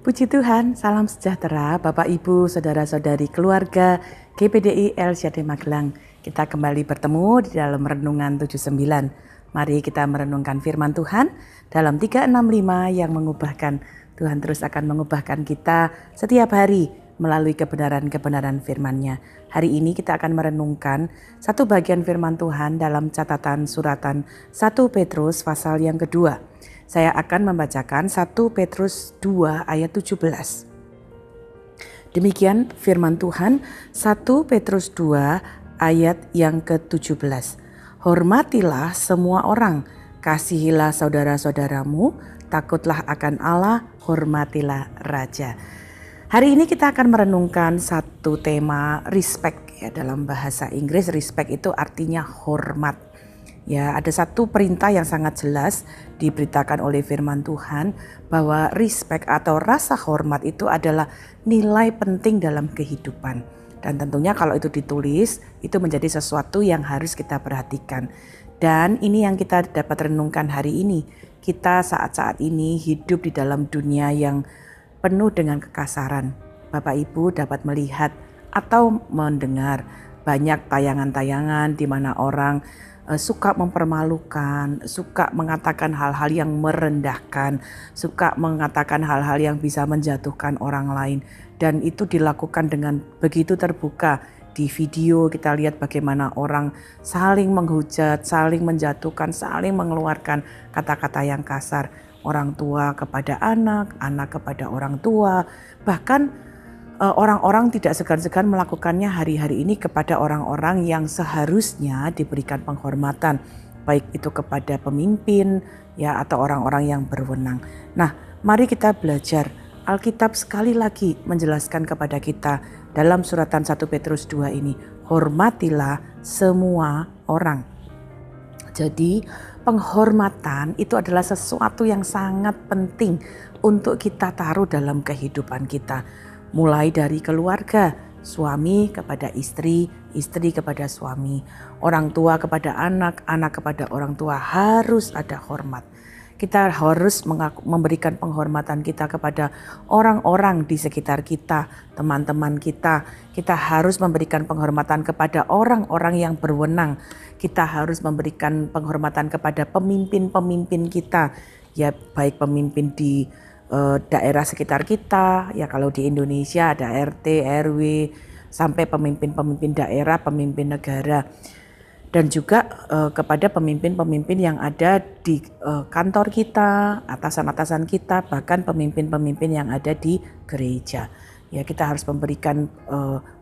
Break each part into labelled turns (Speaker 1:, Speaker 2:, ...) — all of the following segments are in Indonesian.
Speaker 1: Puji Tuhan, salam sejahtera Bapak Ibu, Saudara-saudari keluarga GPDI LCD Magelang. Kita kembali bertemu di dalam Renungan 79. Mari kita merenungkan firman Tuhan dalam 365 yang mengubahkan. Tuhan terus akan mengubahkan kita setiap hari melalui kebenaran-kebenaran firman-Nya. Hari ini kita akan merenungkan satu bagian firman Tuhan dalam catatan suratan 1 Petrus pasal yang kedua. Saya akan membacakan 1 Petrus 2 ayat 17. Demikian firman Tuhan 1 Petrus 2 ayat yang ke-17. Hormatilah semua orang, kasihilah saudara-saudaramu, takutlah akan Allah, hormatilah raja. Hari ini kita akan merenungkan satu tema respect ya, dalam bahasa Inggris respect itu artinya hormat. Ya, ada satu perintah yang sangat jelas diberitakan oleh firman Tuhan bahwa respect atau rasa hormat itu adalah nilai penting dalam kehidupan. Dan tentunya kalau itu ditulis, itu menjadi sesuatu yang harus kita perhatikan. Dan ini yang kita dapat renungkan hari ini. Kita saat-saat ini hidup di dalam dunia yang penuh dengan kekasaran. Bapak Ibu dapat melihat atau mendengar banyak tayangan-tayangan di mana orang suka mempermalukan, suka mengatakan hal-hal yang merendahkan, suka mengatakan hal-hal yang bisa menjatuhkan orang lain. Dan itu dilakukan dengan begitu terbuka. Di video kita lihat bagaimana orang saling menghujat, saling menjatuhkan, saling mengeluarkan kata-kata yang kasar. Orang tua kepada anak, anak kepada orang tua, bahkan orang-orang tidak segan-segan melakukannya hari-hari ini kepada orang-orang yang seharusnya diberikan penghormatan, baik itu kepada pemimpin ya atau orang-orang yang berwenang. Nah, mari kita belajar. Alkitab sekali lagi menjelaskan kepada kita dalam suratan 1 Petrus 2 ini, hormatilah semua orang. Jadi penghormatan itu adalah sesuatu yang sangat penting untuk kita taruh dalam kehidupan kita. Mulai dari keluarga, suami kepada istri, istri kepada suami, orang tua kepada anak, anak kepada orang tua, harus ada hormat. Kita harus memberikan penghormatan kita kepada orang-orang di sekitar kita, teman-teman kita. Kita harus memberikan penghormatan kepada orang-orang yang berwenang. Kita harus memberikan penghormatan kepada pemimpin-pemimpin kita, ya baik pemimpin di daerah sekitar kita, ya kalau di Indonesia ada RT, RW, sampai pemimpin-pemimpin daerah, pemimpin negara. Dan juga kepada pemimpin-pemimpin yang ada di kantor kita, atasan-atasan kita, bahkan pemimpin-pemimpin yang ada di gereja. Ya, kita harus memberikan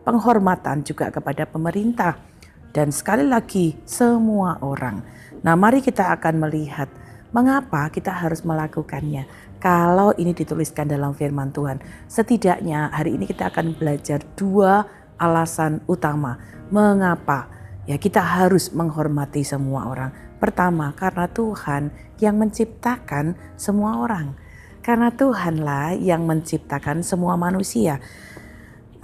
Speaker 1: penghormatan juga kepada pemerintah. Dan sekali lagi semua orang. Nah, mari kita akan melihat mengapa kita harus melakukannya. Kalau ini dituliskan dalam firman Tuhan, setidaknya hari ini kita akan belajar dua alasan utama mengapa ya kita harus menghormati semua orang. Pertama, karena Tuhan yang menciptakan semua orang. Karena Tuhanlah yang menciptakan semua manusia.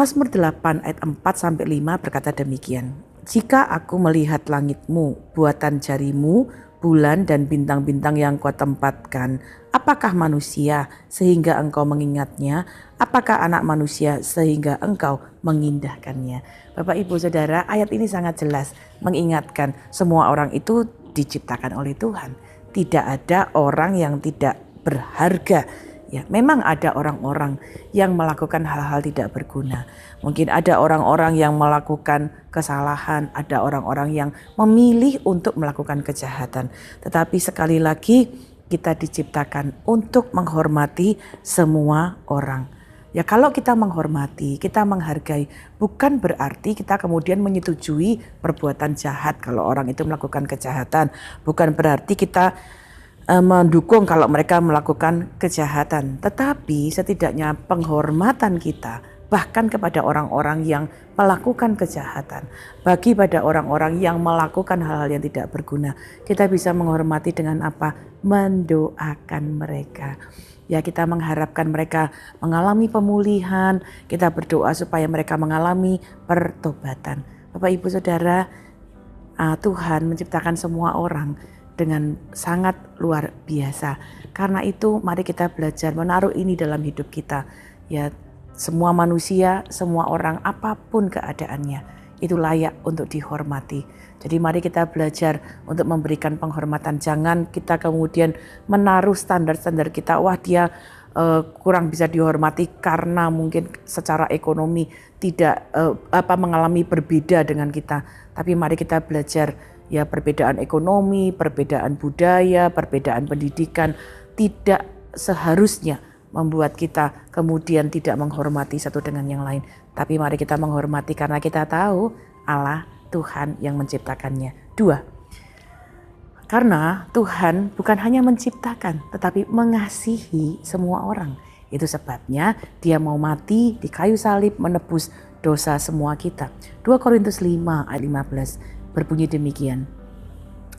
Speaker 1: Mazmur 8 ayat 4-5 berkata demikian. Jika aku melihat langitmu, buatan jarimu, bulan dan bintang-bintang yang kau tempatkan, apakah manusia sehingga engkau mengingatnya? Apakah anak manusia sehingga engkau mengindahkannya? Bapak Ibu Saudara, ayat ini sangat jelas mengingatkan semua orang itu diciptakan oleh Tuhan. Tidak ada orang yang tidak berharga. Ya, memang ada orang-orang yang melakukan hal-hal tidak berguna. Mungkin ada orang-orang yang melakukan kesalahan, ada orang-orang yang memilih untuk melakukan kejahatan. Tetapi sekali lagi kita diciptakan untuk menghormati semua orang. Ya, kalau kita menghormati, kita menghargai, bukan berarti kita kemudian menyetujui perbuatan jahat kalau orang itu melakukan kejahatan. Bukan berarti kita mendukung kalau mereka melakukan kejahatan. Tetapi setidaknya penghormatan kita bahkan kepada orang-orang yang melakukan kejahatan, bagi pada orang-orang yang melakukan hal-hal yang tidak berguna, kita bisa menghormati dengan apa? Mendoakan mereka. Ya, kita mengharapkan mereka mengalami pemulihan, kita berdoa supaya mereka mengalami pertobatan. Bapak Ibu Saudara, Tuhan menciptakan semua orang dengan sangat luar biasa. Karena itu mari kita belajar menaruh ini dalam hidup kita. Ya, semua manusia, semua orang apapun keadaannya itu layak untuk dihormati. Jadi mari kita belajar untuk memberikan penghormatan. Jangan kita kemudian menaruh standar-standar kita, wah dia kurang bisa dihormati karena mungkin secara ekonomi tidak mengalami berbeda dengan kita. Tapi mari kita belajar, ya, perbedaan ekonomi, perbedaan budaya, perbedaan pendidikan tidak seharusnya membuat kita kemudian tidak menghormati satu dengan yang lain. Tapi mari kita menghormati karena kita tahu Allah Tuhan yang menciptakannya. 2. Karena Tuhan bukan hanya menciptakan, tetapi mengasihi semua orang. Itu sebabnya dia mau mati di kayu salib menebus dosa semua kita. 2 Korintus 5 ayat 15 berbunyi demikian.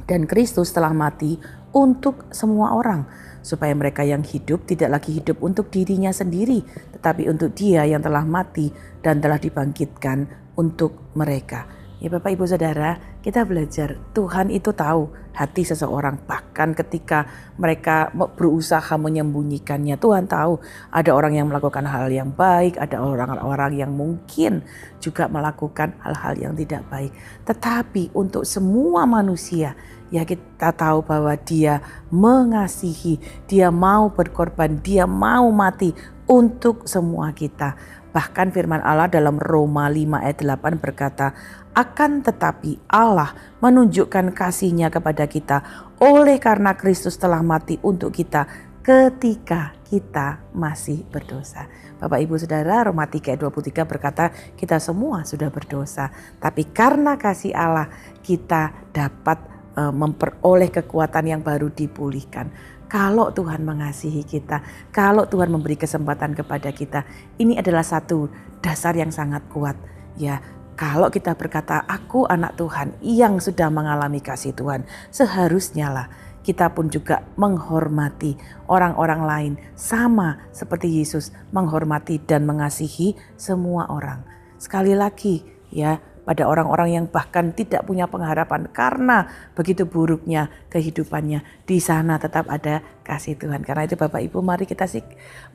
Speaker 1: Dan Kristus telah mati untuk semua orang, supaya mereka yang hidup tidak lagi hidup untuk dirinya sendiri, tetapi untuk Dia yang telah mati dan telah dibangkitkan untuk mereka. Ya Bapak Ibu Saudara, kita belajar Tuhan itu tahu hati seseorang, bahkan ketika mereka berusaha menyembunyikannya. Tuhan tahu ada orang yang melakukan hal yang baik, ada orang-orang yang mungkin juga melakukan hal-hal yang tidak baik. Tetapi untuk semua manusia, ya kita tahu bahwa Dia mengasihi, Dia mau berkorban, Dia mau mati untuk semua kita. Bahkan firman Allah dalam Roma 5 ayat 8 berkata, akan tetapi Allah menunjukkan kasih-Nya kepada kita oleh karena Kristus telah mati untuk kita ketika kita masih berdosa. Bapak Ibu Saudara, Roma 3 ayat 23 berkata kita semua sudah berdosa. Tapi karena kasih Allah kita dapat memperoleh kekuatan yang baru dipulihkan. Kalau Tuhan mengasihi kita, kalau Tuhan memberi kesempatan kepada kita, ini adalah satu dasar yang sangat kuat. Ya, kalau kita berkata, aku anak Tuhan yang sudah mengalami kasih Tuhan, seharusnya lah kita pun juga menghormati orang-orang lain. Sama seperti Yesus menghormati dan mengasihi semua orang. Sekali lagi ya, pada orang-orang yang bahkan tidak punya pengharapan karena begitu buruknya kehidupannya, di sana tetap ada kasih Tuhan. Karena itu Bapak Ibu, mari kita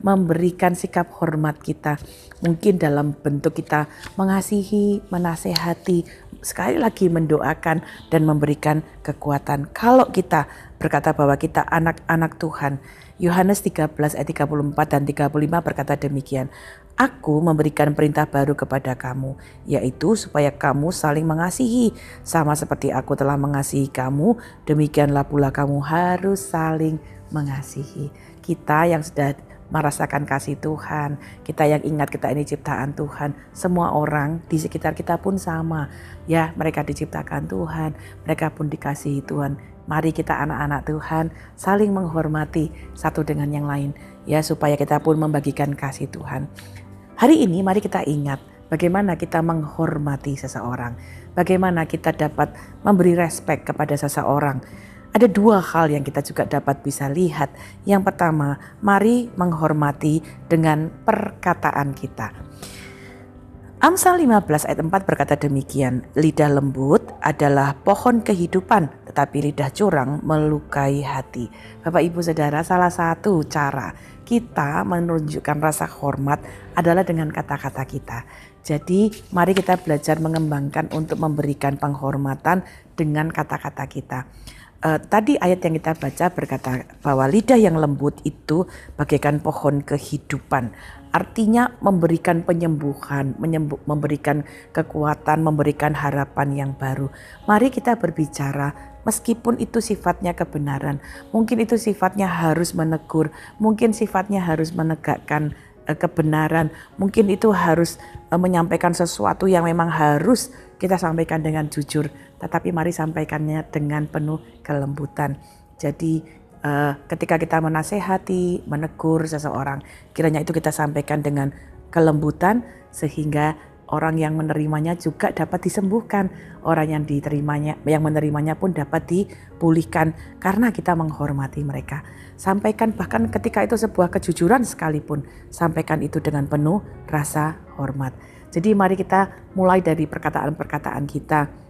Speaker 1: memberikan sikap hormat kita. Mungkin dalam bentuk kita mengasihi, menasehati, sekali lagi mendoakan dan memberikan kekuatan. Kalau kita berkata bahwa kita anak-anak Tuhan, Yohanes 13 ayat 34 dan 35 berkata demikian. Aku memberikan perintah baru kepada kamu, yaitu supaya kamu saling mengasihi. Sama seperti aku telah mengasihi kamu, demikianlah pula kamu harus saling mengasihi. Kita yang sudah merasakan kasih Tuhan, kita yang ingat kita ini ciptaan Tuhan, semua orang di sekitar kita pun sama. Ya, mereka diciptakan Tuhan, mereka pun dikasihi Tuhan. Mari kita anak-anak Tuhan saling menghormati satu dengan yang lain, ya, supaya kita pun membagikan kasih Tuhan. Hari ini mari kita ingat bagaimana kita menghormati seseorang, bagaimana kita dapat memberi respek kepada seseorang. Ada 2 hal yang kita juga dapat bisa lihat. Yang pertama, mari menghormati dengan perkataan kita. Amsal 15 ayat 4 berkata demikian, lidah lembut adalah pohon kehidupan, tetapi lidah curang melukai hati. Bapak Ibu Saudara, salah satu cara kita menunjukkan rasa hormat adalah dengan kata-kata kita. Jadi mari kita belajar mengembangkan untuk memberikan penghormatan dengan kata-kata kita. Tadi ayat yang kita baca berkata bahwa lidah yang lembut itu bagaikan pohon kehidupan. Artinya memberikan penyembuhan, memberikan kekuatan, memberikan harapan yang baru. Mari kita berbicara meskipun itu sifatnya kebenaran. Mungkin itu sifatnya harus menegur, mungkin sifatnya harus menegakkan kebenaran. Mungkin itu harus menyampaikan sesuatu yang memang harus kita sampaikan dengan jujur. Tetapi mari sampaikannya dengan penuh kelembutan. Jadi ketika kita menasehati, menegur seseorang, kiranya itu kita sampaikan dengan kelembutan sehingga orang yang menerimanya juga dapat disembuhkan. Orang yang menerimanya pun dapat dipulihkan karena kita menghormati mereka. Sampaikan bahkan ketika itu sebuah kejujuran sekalipun, sampaikan itu dengan penuh rasa hormat. Jadi mari kita mulai dari perkataan-perkataan kita.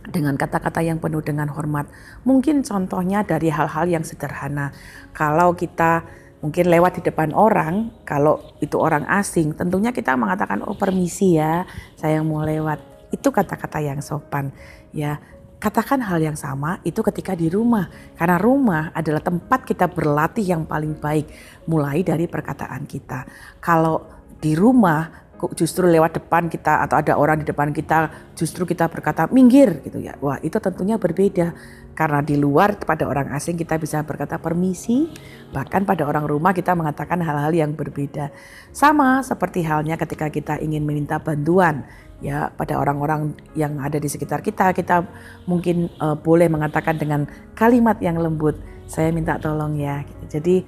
Speaker 1: dengan kata-kata yang penuh dengan hormat. Mungkin contohnya dari hal-hal yang sederhana. Kalau kita mungkin lewat di depan orang, kalau itu orang asing, tentunya kita mengatakan, oh permisi ya, saya mau lewat. Itu kata-kata yang sopan ya. Katakan hal yang sama itu ketika di rumah. Karena rumah adalah tempat kita berlatih yang paling baik. Mulai dari perkataan kita. Kalau di rumah justru lewat depan kita atau ada orang di depan kita justru kita berkata minggir gitu ya. Wah, itu tentunya berbeda. Karena di luar pada orang asing kita bisa berkata permisi, bahkan pada orang rumah kita mengatakan hal-hal yang berbeda. Sama seperti halnya ketika kita ingin meminta bantuan ya pada orang-orang yang ada di sekitar kita, kita mungkin boleh mengatakan dengan kalimat yang lembut, saya minta tolong ya. Jadi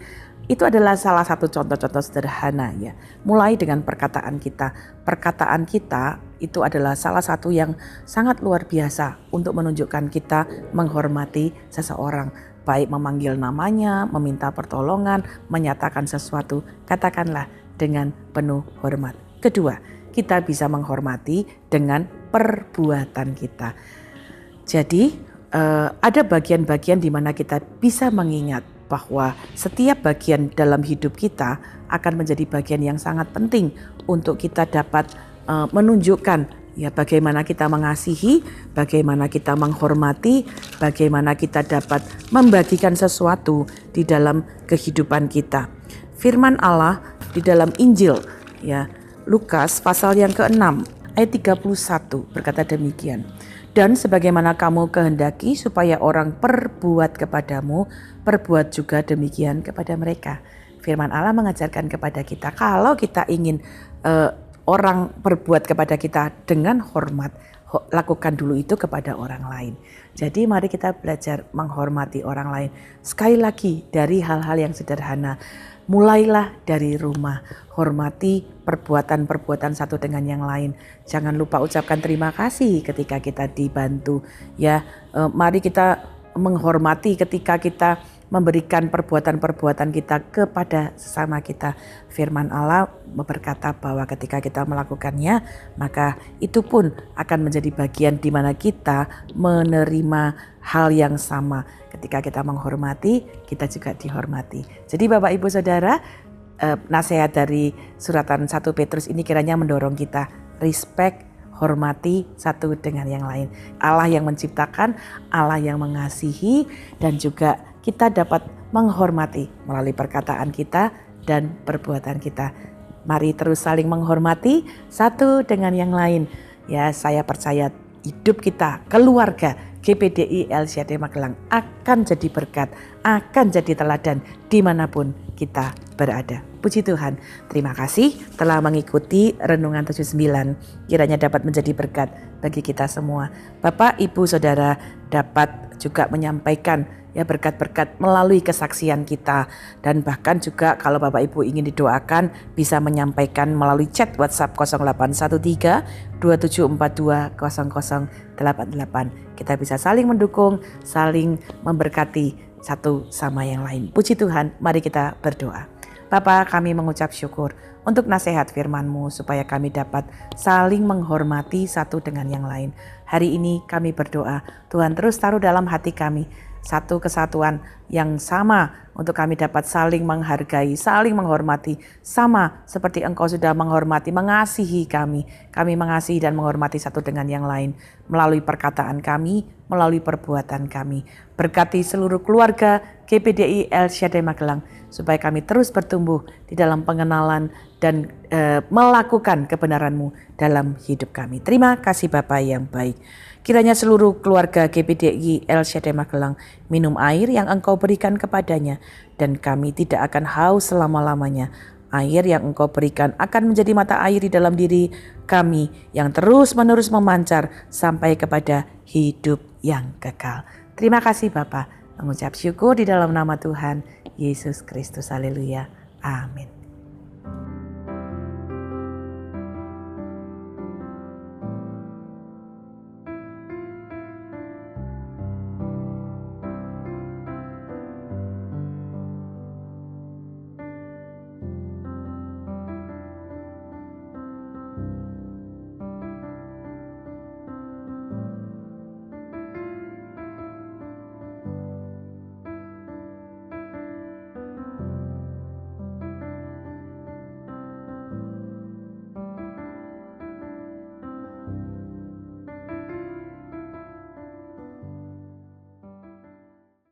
Speaker 1: itu adalah salah satu contoh-contoh sederhana ya. Mulai dengan perkataan kita. Perkataan kita itu adalah salah satu yang sangat luar biasa untuk menunjukkan kita menghormati seseorang. Baik memanggil namanya, meminta pertolongan, menyatakan sesuatu. Katakanlah dengan penuh hormat. Kedua, kita bisa menghormati dengan perbuatan kita. Jadi ada bagian-bagian di mana kita bisa mengingat bahwa setiap bagian dalam hidup kita akan menjadi bagian yang sangat penting untuk kita dapat menunjukkan ya bagaimana kita mengasihi, bagaimana kita menghormati, bagaimana kita dapat membagikan sesuatu di dalam kehidupan kita. Firman Allah di dalam Injil ya Lukas pasal yang ke-6 ayat 31 berkata demikian. Dan sebagaimana kamu kehendaki supaya orang perbuat kepadamu, perbuat juga demikian kepada mereka. Firman Allah mengajarkan kepada kita kalau kita ingin orang berbuat kepada kita dengan hormat, lakukan dulu itu kepada orang lain. Jadi mari kita belajar menghormati orang lain. Sekali lagi dari hal-hal yang sederhana. Mulailah dari rumah, hormati perbuatan-perbuatan satu dengan yang lain. Jangan lupa ucapkan terima kasih ketika kita dibantu. Ya, mari kita menghormati ketika kita memberikan perbuatan-perbuatan kita kepada sesama kita. Firman Allah berkata bahwa ketika kita melakukannya, maka itu pun akan menjadi bagian di mana kita menerima hal yang sama. Ketika kita menghormati, kita juga dihormati. Jadi Bapak Ibu Saudara, nasihat dari suratan 1 Petrus ini kiranya mendorong kita respect, hormati satu dengan yang lain. Allah yang menciptakan, Allah yang mengasihi, dan juga kita dapat menghormati melalui perkataan kita dan perbuatan kita. Mari terus saling menghormati satu dengan yang lain. Ya, saya percaya hidup kita, keluarga GPDI LCD Magelang akan jadi berkat, akan jadi teladan dimanapun kita berada. Puji Tuhan, terima kasih telah mengikuti Renungan 79. Kiranya dapat menjadi berkat bagi kita semua. Bapak, Ibu, Saudara dapat juga menyampaikan ya berkat-berkat melalui kesaksian kita. Dan bahkan juga kalau Bapak Ibu ingin didoakan bisa menyampaikan melalui chat WhatsApp 0813 2742 0088. Kita bisa saling mendukung, saling memberkati satu sama yang lain. Puji Tuhan, mari kita berdoa. Bapa, kami mengucap syukur untuk nasihat firman-Mu supaya kami dapat saling menghormati satu dengan yang lain. Hari ini kami berdoa, Tuhan terus taruh dalam hati kami satu kesatuan yang sama untuk kami dapat saling menghargai, saling menghormati, sama seperti Engkau sudah menghormati, mengasihi kami. Kami mengasihi dan menghormati satu dengan yang lain melalui perkataan kami, melalui perbuatan kami. Berkati seluruh keluarga GPDI LCD Magelang supaya kami terus bertumbuh di dalam pengenalan dan melakukan kebenaran-Mu dalam hidup kami. Terima kasih Bapa yang baik. Kiranya seluruh keluarga GPDI LCD Magelang minum air yang Engkau berikan kepadanya, dan kami tidak akan haus selama-lamanya. Air yang Engkau berikan akan menjadi mata air di dalam diri kami yang terus-menerus memancar sampai kepada hidup yang kekal. Terima kasih Bapa. Mengucap syukur di dalam nama Tuhan Yesus Kristus. Haleluya. Amin.